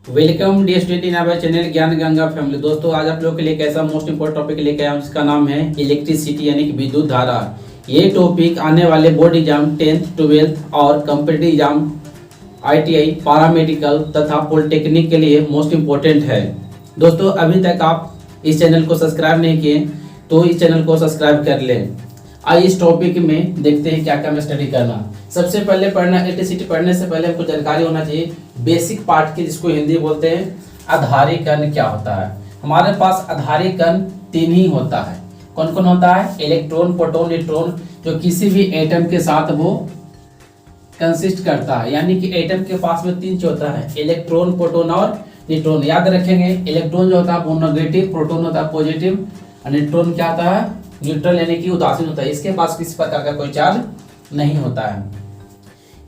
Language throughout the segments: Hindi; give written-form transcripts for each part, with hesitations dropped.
Welcome the student in our channel Gyan Ganga family. दोस्तों आज आप लोगों के लिए एक ऐसा मोस्ट इंपोर्टेंट टॉपिक लेके आया हूं जिसका नाम है इलेक्ट्रिसिटी यानी कि विद्युत धारा। ये टॉपिक आने वाले बोर्ड एग्जाम 10th 12th और कॉम्पिटिटिव एग्जाम आईटीआई पैरामेडिकल तथा पॉलिटेक्निक के लिए मोस्ट इंपोर्टेंट है। दोस्तों अभी तक आप इस चैनल को सब्सक्राइब नहीं किए तो इस चैनल को सब्सक्राइब कर लें। आइए इस टॉपिक में देखते हैं क्या क्या हमें स्टडी करना। सबसे पहले पढ़ना इलेक्ट्रिसिटी पढ़ने से पहले हमको जानकारी होना चाहिए बेसिक पार्ट की, जिसको हिंदी बोलते हैं आधारीकरण क्या होता है। हमारे पास आधारीकरण 3 ही होता है। कौन कौन होता है? इलेक्ट्रॉन, प्रोटॉन, न्यूट्रॉन, जो किसी भी एटम के साथ वो कंसिस्ट करता है। यानी कि एटम के पास में 3 चीज होता है, इलेक्ट्रॉन, प्रोटॉन और न्यूट्रॉन। याद रखेंगे इलेक्ट्रॉन जो होता है वो नेगेटिव, प्रोटॉन होता है पॉजिटिव और न्यूट्रॉन क्या होता है? न्यूट्रल यानी कि उदासीन होता है। इसके पास किसी प्रकार का कोई चार्ज नहीं होता है।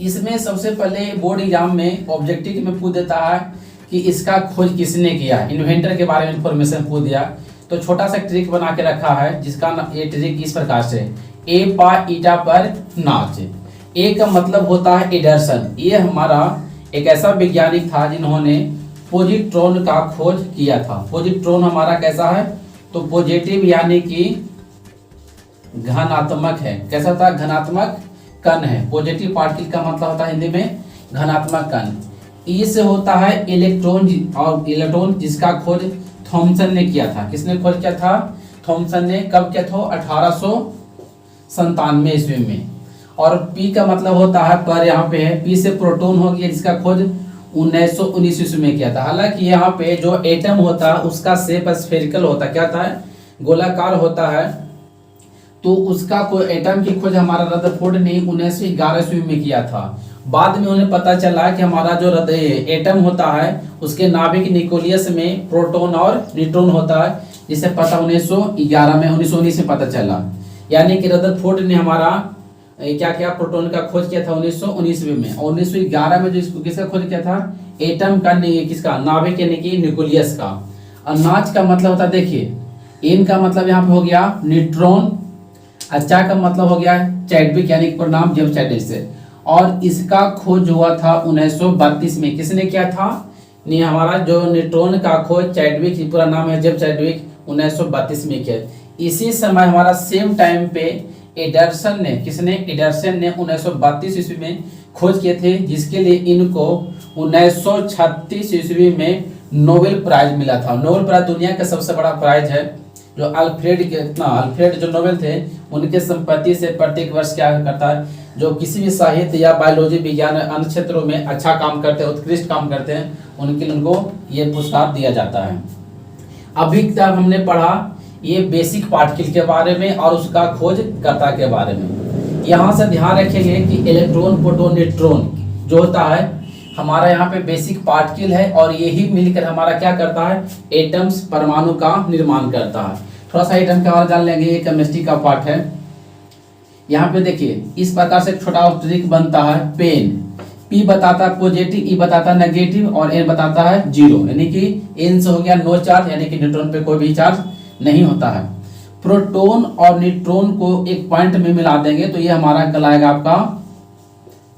इसमें सबसे पहले बोर्ड एग्जाम में ऑब्जेक्टिव में पूछ देता है कि इसका खोज किसने किया, इन्वेंटर के बारे में इंफॉर्मेशन पूछ दिया। तो छोटा सा ट्रिक बना के रखा है जिसका ये ट्रिक इस प्रकार से, ए पा ईटा पर नाच। ए का मतलब होता है इडर्सन। ये हमारा एक ऐसा वैज्ञानिक था जिन्होंने पॉजिट्रॉन का खोज किया था। पॉजिट्रॉन हमारा कैसा है? तो पॉजिटिव यानी कि घनात्मक है। कैसा होता है? घनात्मक कण है। पॉजिटिव पार्टिकल का मतलब होता है हिंदी में घनात्मक कण। ई से होता है इलेक्ट्रॉन, और इलेक्ट्रॉन जिसका खोज थॉमसन ने किया था। किसने खोज किया था? थॉमसन ने। कब किया था? 1897 ईस्वी में। और पी का मतलब होता है पर, यहाँ पे है पी से प्रोटॉन हो गया जिसका खोज 1919 ईस्वी में किया था। हालांकि यहाँ पे जो एटम होता है उसका शेप स्फेरिकल होता है। क्या होता है? गोलाकार होता है। तो उसका कोई एटम की खोज हमारा रदरफोर्ड ने 1911 ईस्वी में किया था। बाद में उन्हें पता चला कि हमारा जो एटम होता है उसके नाभिक न्यूक्लियस में प्रोटॉन और न्यूट्रॉन होता है, जिसे पता 1911 में 1919 में पता चला। यानी कि रदरफोर्ड ने हमारा क्या किया? प्रोटॉन का खोज किया था 1919 में। और 1911 में जो इसको किसका खोज किया था? एटम का, किसका? नाभिक यानी कि न्यूक्लियस का। और नाच का मतलब होता है, देखिए इन का मतलब यहाँ पे हो गया न्यूट्रॉन, अच्छा का मतलब हो गया चैडविक यानी प्रणाम जेम्स चैडविक से। और इसका खोज हुआ था 1932 में। किसने किया था? नहीं, हमारा जो न्यूट्रॉन का खोज चैडविक, पूरा नाम है जेम्स चैडविक, 1932 में किया। इसी समय हमारा सेम टाइम पे एडरसन ने, किसने? एडरसन ने 1932 ईस्वी में खोज किए थे, जिसके लिए इनको 1936 ईस्वी में नोबेल प्राइज मिला था। नोबेल प्राइज दुनिया का सबसे बड़ा प्राइज है। जो अल्फ्रेड जो नोबेल थे उनके संपत्ति से प्रत्येक वर्ष क्या करता है, जो किसी भी साहित्य या बायोलॉजी, विज्ञान, अन्य क्षेत्रों में अच्छा काम करते हैं, उत्कृष्ट काम करते हैं, उनके लिए उनको ये पुरस्कार दिया जाता है। अभी तक हमने पढ़ा ये बेसिक पार्टिकल के बारे में और उसका खोजकर्ता के बारे में। यहाँ से ध्यान रखेंगे कि इलेक्ट्रॉन, प्रोटॉन, न्यूट्रॉन जो होता है हमारा यहाँ पे बेसिक पार्टिकल है, और यही मिलकर हमारा क्या करता है? एटम्स, परमाणु का निर्माण करता है। थोड़ा सा एटम के बारे में जान लेंगे, ये केमिस्ट्री का पार्ट है। यहाँ पे देखिए इस प्रकार से छोटा ट्रिक बनता है। पेन, पी बताता है पॉजिटिव, ई बताता है नेगेटिव और एन बताता है जीरो। यानी कि एन से हो गया नो चार्ज, यानी कि न्यूट्रॉन पे कोई भी चार्ज नहीं होता है। प्रोटॉन और न्यूट्रॉन को एक पॉइंट में मिला देंगे तो ये हमारा कहलाएगा आपका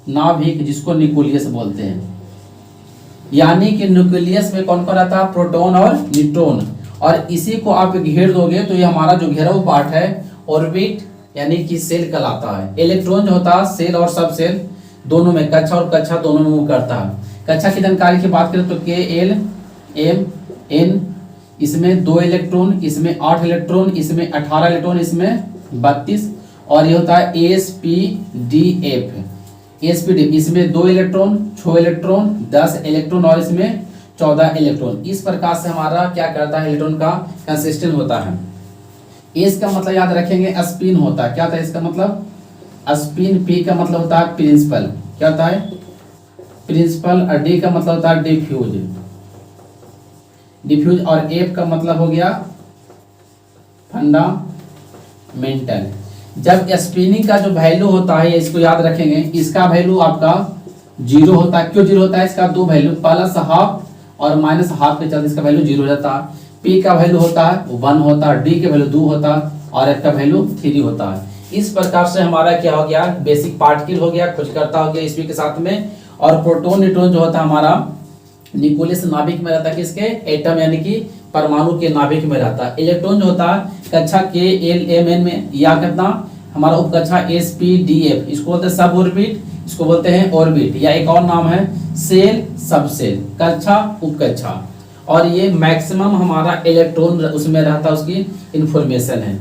नाभिक, जिसको न्यूक्लियस बोलते हैं। यानी कि न्यूक्लियस में कौन कौन रहता है? प्रोटॉन और न्यूट्रॉन। और इसी को आप घेर दोगे तो ये हमारा जो घेरा हुआ पार्ट है ऑर्बिट यानी कि सेल कहलाता है। इलेक्ट्रॉन जो होता है सेल और सब सेल दोनों में, कक्षा और कक्षा दोनों में मूव करता है। कक्षा की जानकारी की बात करें तो K-L-M-N, इसमें 2 इलेक्ट्रॉन, इसमें 8 इलेक्ट्रॉन, इसमें 18 इलेक्ट्रॉन, इसमें 32। और ये होता है SPDF, इसमें 2 इलेक्ट्रॉन, 6 इलेक्ट्रॉन, 10 इलेक्ट्रॉन और इसमें 14 इलेक्ट्रॉन। इस प्रकार से हमारा क्या करता है? इलेक्ट्रॉन का कंसिस्टेंट होता है। इसका मतलब याद रखेंगे स्पिन होता है। क्या होता है इसका मतलब? स्पिन। पी का मतलब होता है प्रिंसिपल। क्या होता है? प्रिंसिपल। और डी का मतलब होता है डिफ्यूज। और एफ का मतलब हो गया फंडामेंटल। जब स्पिनिंग का जो वैल्यू होता है, इसको याद रखेंगे, इसका वैल्यू आपका 0 होता है। क्यों 0 होता है? इसका 2 वैल्यू, प्लस हाफ और माइनस हाफ के चलते इसका वैल्यू 0 हो जाता है। पी का वैल्यू होता है 1 होता है, डी का वैल्यू 2 होता है और एफ का वैल्यू 3 होता है। इस प्रकार से हमारा क्या हो गया? बेसिक पार्टिकल हो गया, खोजकर्ता हो गया इसमें के साथ में। और प्रोटॉन, न्यूट्रॉन जो होता है हमारा न्यूक्लियस नाभिक में रहता है, किसके, एटम यानी कि परमाणु के नाभिक में रहता है। इलेक्ट्रॉन जो होता है कक्षा के एल एम एन में, या कितना हमारा उपकक्षा एस पी डी एफ, इसको बोलते हैं सब ऑर्बिट, इसको बोलते हैं ऑर्बिट, या एक और नाम है सेल, सबसेल, कक्षा, उपकक्षा। और ये मैक्सिमम हमारा इलेक्ट्रॉन उसमें रहता है, उसकी इंफॉर्मेशन है।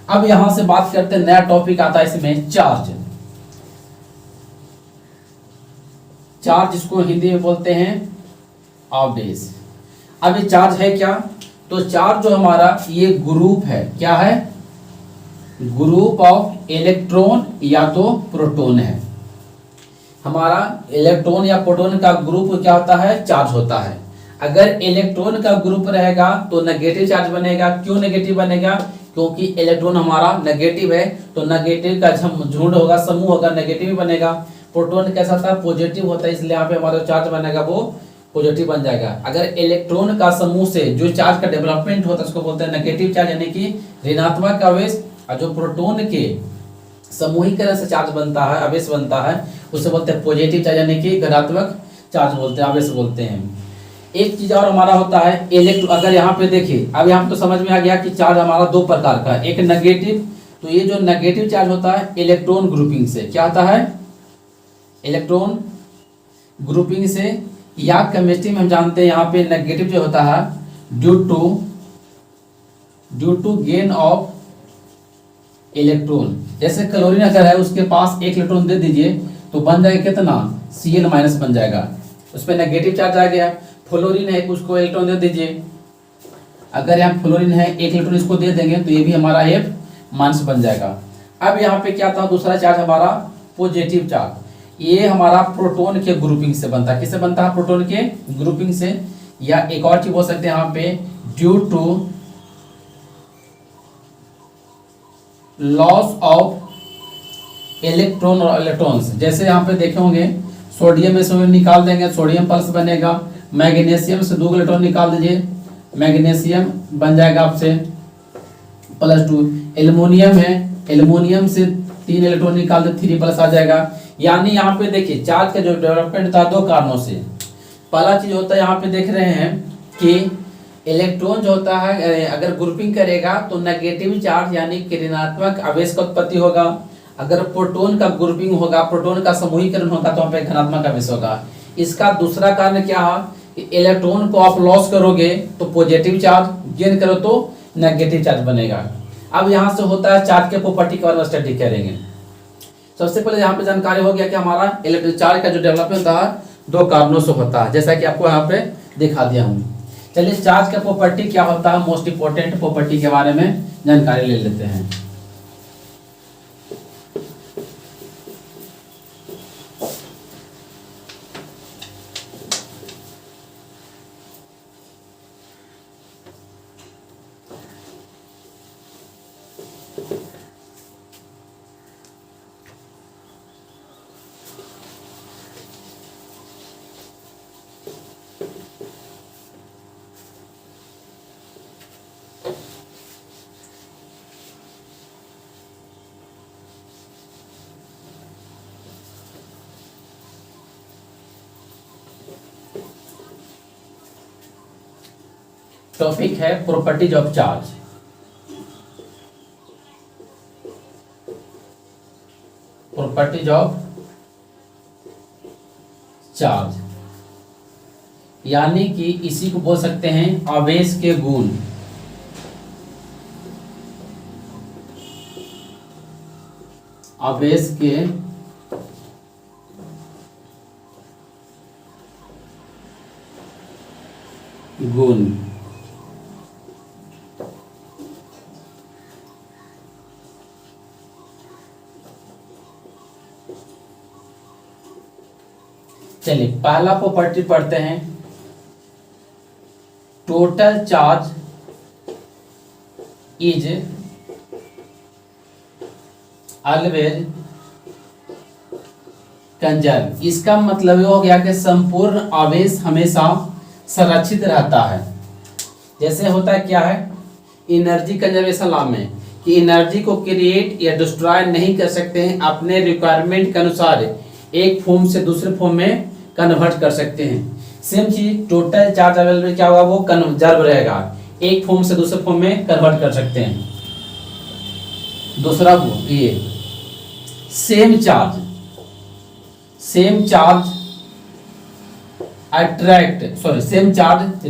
अब यहां से बात करते हैं, नया टॉपिक आता है इसमें, चार्ज। चार्ज इसको हिंदी में बोलते हैं आवेश। अब ये चार्ज है क्या, तो चार्ज जो हमारा ये ग्रुप है, क्या है, ग्रुप ऑफ इलेक्ट्रॉन या तो प्रोटॉन है। हमारा इलेक्ट्रॉन या प्रोटॉन का ग्रुप क्या होता है, चार्ज होता है। अगर इलेक्ट्रॉन का ग्रुप रहेगा तो नेगेटिव चार्ज बनेगा। क्यों नेगेटिव बनेगा, क्योंकि इलेक्ट्रॉन हमारा नेगेटिव है, तो नेगेटिव का झुंड होगा, समूह होगा, नेगेटिव बनेगा। प्रोटॉन कैसा होता है, पॉजिटिव होता है, इसलिए यहाँ पे हमारा चार्ज बनेगा वो पॉजिटिव बन जाएगा। अगर इलेक्ट्रॉन का समूह से जो चार्ज का डेवलपमेंट होता है उसको बोलते हैं नेगेटिव चार्ज, यानी कि ऋणात्मक आवेश। और जो प्रोटॉन के समूहीकरण से चार्ज बनता है, आवेश बनता है, उसे बोलते हैं पॉजिटिव चार्ज, यानी कि धनात्मक चार्ज बोलते हैं, आवेश बोलते हैं। एक चीज और हमारा होता है इलेक्ट्रॉन। अगर यहाँ पे देखिए, अब यहाँ पे तो समझ में आ गया कि चार्ज हमारा दो प्रकार का है, एक नेगेटिव, तो ये जो नेगेटिव चार्ज होता है इलेक्ट्रॉन ग्रुपिंग से, क्या होता है, इलेक्ट्रॉन ग्रुपिंग से, या केमिस्ट्री में हम जानते हैं यहाँ पे नेगेटिव जो होता है due to gain of electron. जैसे क्लोरीन अगर है, उसके पास एक इलेक्ट्रॉन दे दीजिए तो बन जाएगा कितना, Cl माइनस बन जाएगा, उसमें नेगेटिव चार्ज आ गया। फ्लोरीन है, उसको इलेक्ट्रॉन दे दीजिए, अगर यहाँ फ्लोरीन है, एक इलेक्ट्रॉन इसको दे देंगे तो ये भी हमारा F माइनस बन जाएगा। अब यहाँ पे क्या था, दूसरा चार्ज हमारा पॉजिटिव चार्ज, ये हमारा प्रोटॉन के ग्रुपिंग से बनता है। किससे बनता है, प्रोटॉन के ग्रुपिंग से। या एक और चीज बोल सकते हैं यहाँ पे, due to loss of electron और इलेक्ट्रॉन्स। जैसे यहाँ पे देखे होंगे, सोडियम में से निकाल देंगे, सोडियम प्लस बनेगा। मैग्नीशियम से 2 इलेक्ट्रॉन निकाल दीजिए, मैग्नीशियम बन जाएगा आपसे +2। एल्युमिनियम है, एल्युमिनियम से 3 इलेक्ट्रॉन निकाल दे, 3+ आ जाएगा। यानी यहाँ पे देखिए चार्ज का जो डेवलपमेंट था दो कारणों से। पहला चीज होता है, यहाँ पे देख रहे हैं कि इलेक्ट्रॉन जो होता है अगर ग्रुपिंग करेगा तो नेगेटिव चार्ज यानी कि ऋणात्मक आवेश का उत्पत्ति होगा। अगर प्रोटॉन का ग्रुपिंग होगा, प्रोटॉन का समूहीकरण होगा, तो वहाँ पे धनात्मक आवेश होगा। इसका दूसरा कारण क्या है कि इलेक्ट्रॉन को आप लॉस करोगे तो पॉजिटिव चार्ज, गेन करो तो नेगेटिव चार्ज बनेगा। अब यहाँ से होता है चार्ज के प्रॉपर्टी के बारे में स्टडी करेंगे। सबसे पहले यहाँ पे जानकारी हो गया कि हमारा इलेक्ट्रिक चार्ज का जो डेवलपमेंट होता है दो कारणों से होता है, जैसा कि आपको यहाँ पे दिखा दिया हूँ। चलिए चार्ज का प्रॉपर्टी क्या होता है, मोस्ट इंपोर्टेंट प्रॉपर्टी के बारे में जानकारी ले लेते हैं। टॉपिक है properties of charge. Properties of charge यानी कि इसी को बोल सकते हैं आवेश के गुण। आवेश के गुण। चलिए पहला प्रॉपर्टी पढ़ते हैं, total charge is always conserve. इसका मतलब ये हो गया कि संपूर्ण आवेश हमेशा संरक्षित रहता है। जैसे होता है क्या है एनर्जी कंजर्वेशन लॉ में कि एनर्जी को क्रिएट या डिस्ट्रॉय नहीं कर सकते हैं, अपने रिक्वायरमेंट के अनुसार एक फॉर्म से दूसरे फॉर्म में कन्वर्ट कर सकते हैं। सेम चीज टोटल चार्ज अवेलेबल क्या होगा, वो कन्वर्जर्व रहेगा, एक फॉर्म से दूसरे फॉर्म में कन्वर्ट कर सकते हैं। दूसरा ये same charge attract, sorry same charge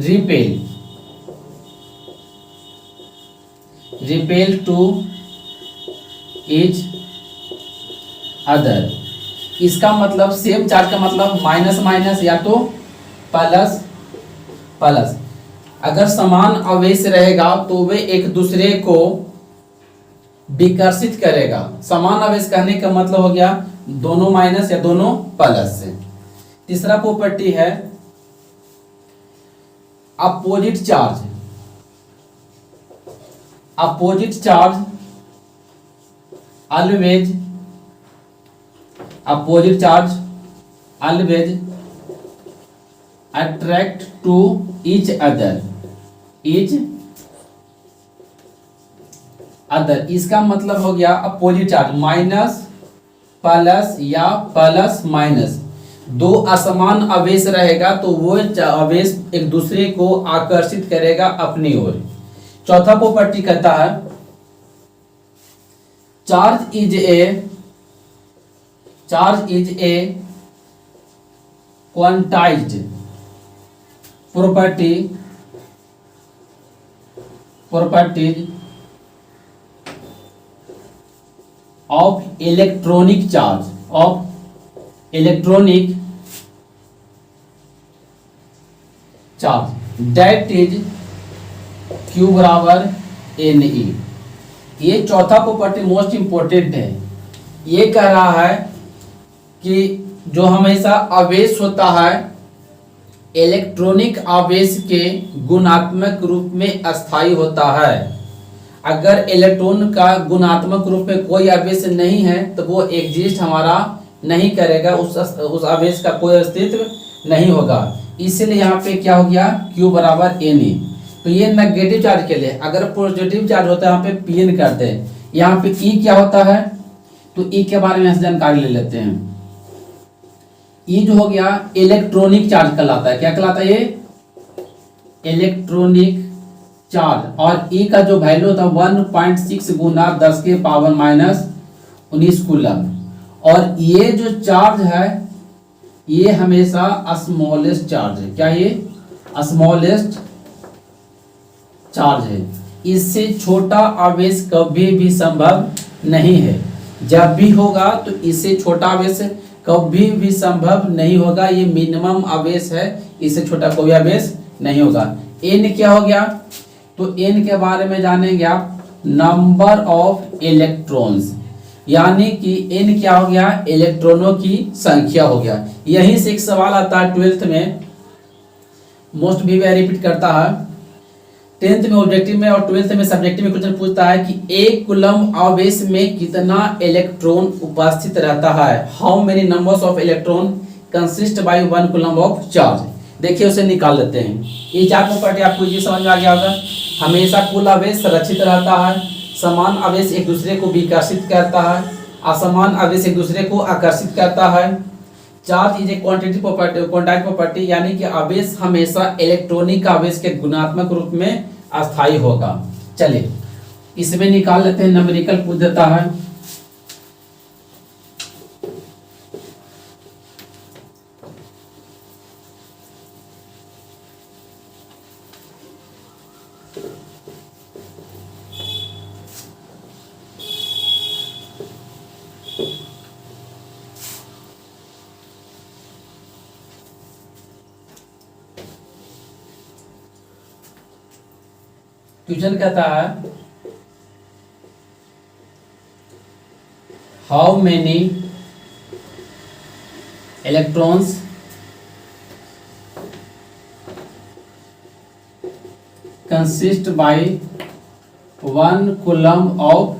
repel to each other. इसका मतलब सेम चार्ज का मतलब माइनस माइनस या तो प्लस प्लस। अगर समान आवेश रहेगा तो वे एक दूसरे को विकर्षित करेगा। समान आवेश कहने का मतलब हो गया दोनों माइनस या दोनों प्लस से। तीसरा प्रॉपर्टी है opposite charge always attract to each other। इसका मतलब हो गया अपोजिट चार्ज माइनस प्लस या प्लस माइनस, दो असमान आवेश रहेगा तो वो आवेश एक दूसरे को आकर्षित करेगा अपनी ओर। चौथा प्रॉपर्टी कहता है charge is a quantized properties of electronic charge that is Q बराबर Ne। ये चौथा प्रॉपर्टी मोस्ट इंपोर्टेंट है। ये कह रहा है कि जो हमेशा आवेश होता है इलेक्ट्रॉनिक आवेश के गुणात्मक रूप में अस्थायी होता है। अगर इलेक्ट्रॉन का गुणात्मक रूप में कोई आवेश नहीं है तो वो एग्जिस्ट हमारा नहीं करेगा, उस आवेश का कोई अस्तित्व नहीं होगा। इसलिए यहाँ पे क्या हो गया Q बराबर Ne। तो ये नेगेटिव चार्ज के लिए। अगर पॉजिटिव चार्ज होता है यहाँ पे Pn करते हैं। यहाँ पे E क्या होता है, तो E के बारे में जानकारी ले लेते हैं। E जो हो गया इलेक्ट्रॉनिक चार्ज कहलाता है। क्या कहलाता है ये, इलेक्ट्रॉनिक चार्ज। और E का जो वैल्यू होता है 1.6 गुना 10 के पावर माइनस 19 कूलम। और ये जो चार्ज है ये हमेशा स्मॉलेस्ट चार्ज है। क्या ये स्मॉलेस्ट चार्ज है। इससे छोटा आवेश कभी भी संभव नहीं है। जब भी होगा तो इससे छोटा आवेश कभी भी संभव नहीं होगा। ये मिनिमम आवेश है, इससे छोटा कोई आवेश नहीं होगा। n क्या हो गया, तो n के बारे में जानेंगे आप, नंबर ऑफ इलेक्ट्रॉन्स, यानी कि n क्या हो गया, इलेक्ट्रॉनों की संख्या हो गया। यहीं से एक सवाल आता है 12th में, मोस्ट भी रिपीट करता है। 10th में ऑब्जेक्टिव में और 12th में सब्जेक्टिव में क्वेश्चन पूछता है कि एक कूलम आवेश में कितना इलेक्ट्रॉन उपस्थित रहता है। How many numbers of electron consist by 1 coulomb of charge. देखिए उसे निकाल लेते हैं। ये चार प्रॉपर्टी आपको ये समझ में आ गया होगा। हमेशा कुल आवेश संरक्षित रहता है, समान आवेश एक दूसरे को विकर्षित करता है, असमान आवेश एक दूसरे को आकर्षित करता है। Charge is a quantity property, यानी कि आवेश हमेशा इलेक्ट्रॉनिक आवेश के गुणात्मक रूप में अस्थायी होगा। चलिए इसमें निकाल लेते हैं, न्यूमेरिकल पूछ देता है। क्वेश्चन कहता है how many electrons consist by 1 coulomb of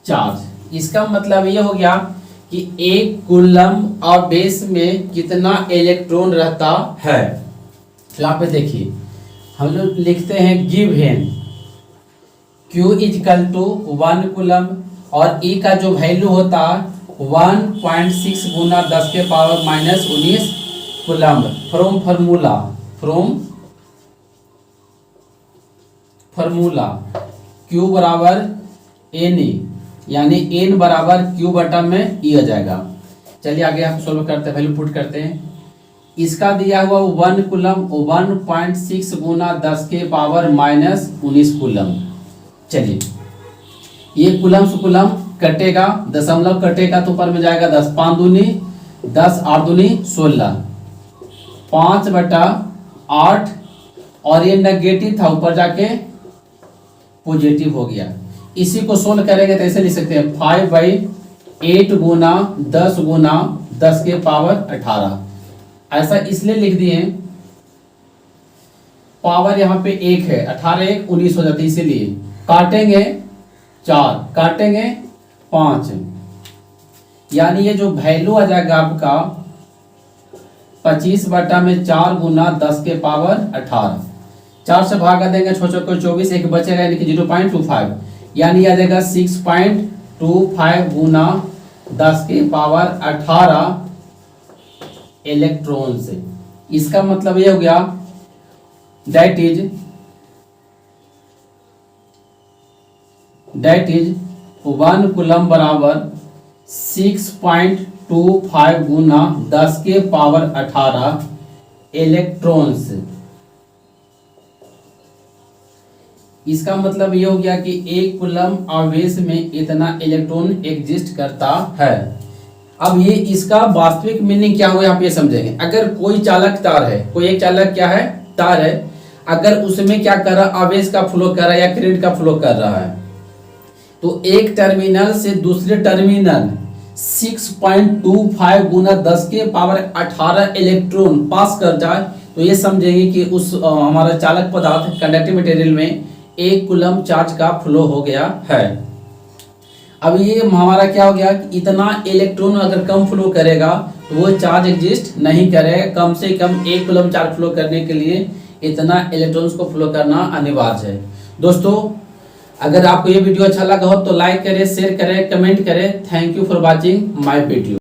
charge. इसका मतलब ये हो गया कि एक कूलम आवेश में कितना इलेक्ट्रॉन रहता है। तो यहाँ पे देखिए हम लोग लिखते हैं given Q is equal to 1 coulomb और E का जो वैल्यू होता 1.6 गुना 10 के power minus 19 coulomb from formula Q बराबर एन ई, यानी N बराबर Q बटा में E आ जाएगा। चलिए आगे आप सोल्व करते हैं, वैल्यू पुट करते हैं। इसका दिया हुआ 1 कूलम 1.6 गुना 10 के पावर माइनस 19 कूलम। चलिए ये कूलम से कूलम कटेगा, दशमलव कटेगा तो ऊपर में जाएगा 10, 5 दूनी 10, 8 दूनी 16, 5 बटा 8, और ये नेगेटिव था ऊपर जाके पॉजिटिव हो गया। इसी को सोल्व करेंगे तो ऐसे लिख सकते हैं 5/8 गुना 10 गुना 10 के पावर 18। ऐसा इसलिए लिख दिए, पावर यहाँ पे 1 है, 18 1 19 हो जाती है, इसीलिए काटेंगे 4 काटेंगे 5, यानी ये जो वैल्यू आ जाएगा आपका 25 बटा में 4 गुना 10 के पावर 18। 4 से भागा देंगे 6 को 24, एक बचेगा यानी कि 0.25, यानी आ जाएगा 6.25 गुना 10 के पावर 18 इलेक्ट्रॉन से। इसका मतलब ये हो गया दैट इज 1 कूलम बराबर 6.25 गुना 10 के पावर 18 इलेक्ट्रॉन्स। इसका मतलब ये हो गया कि 1 कूलम आवेश में इतना इलेक्ट्रॉन एग्जिस्ट करता है। अब ये इसका वास्तविक मीनिंग क्या हुआ आप ये समझेंगे। अगर कोई चालक तार है, कोई एक चालक क्या है तार है, अगर उसमें क्या कर रहा आवेश का फ्लो कर रहा है या करंट का फ्लो कर रहा है, तो एक टर्मिनल से दूसरे टर्मिनल 6.25 गुना 10 के पावर 18 इलेक्ट्रॉन पास कर जाए, तो ये समझेंगे कि उस हमारा चालक पदार्थ कंडक्टिव मटेरियल में 1 कूलम चार्ज का फ्लो हो गया है। अब ये हमारा क्या हो गया कि इतना इलेक्ट्रॉन अगर कम फ्लो करेगा तो वो चार्ज एग्जिस्ट नहीं करेगा। कम से कम 1 कूलम चार्ज फ्लो करने के लिए इतना इलेक्ट्रॉन्स को फ्लो करना अनिवार्य है। दोस्तों अगर आपको ये वीडियो अच्छा लगा हो तो लाइक करें, शेयर करें, कमेंट करें। Thank you for watching my video.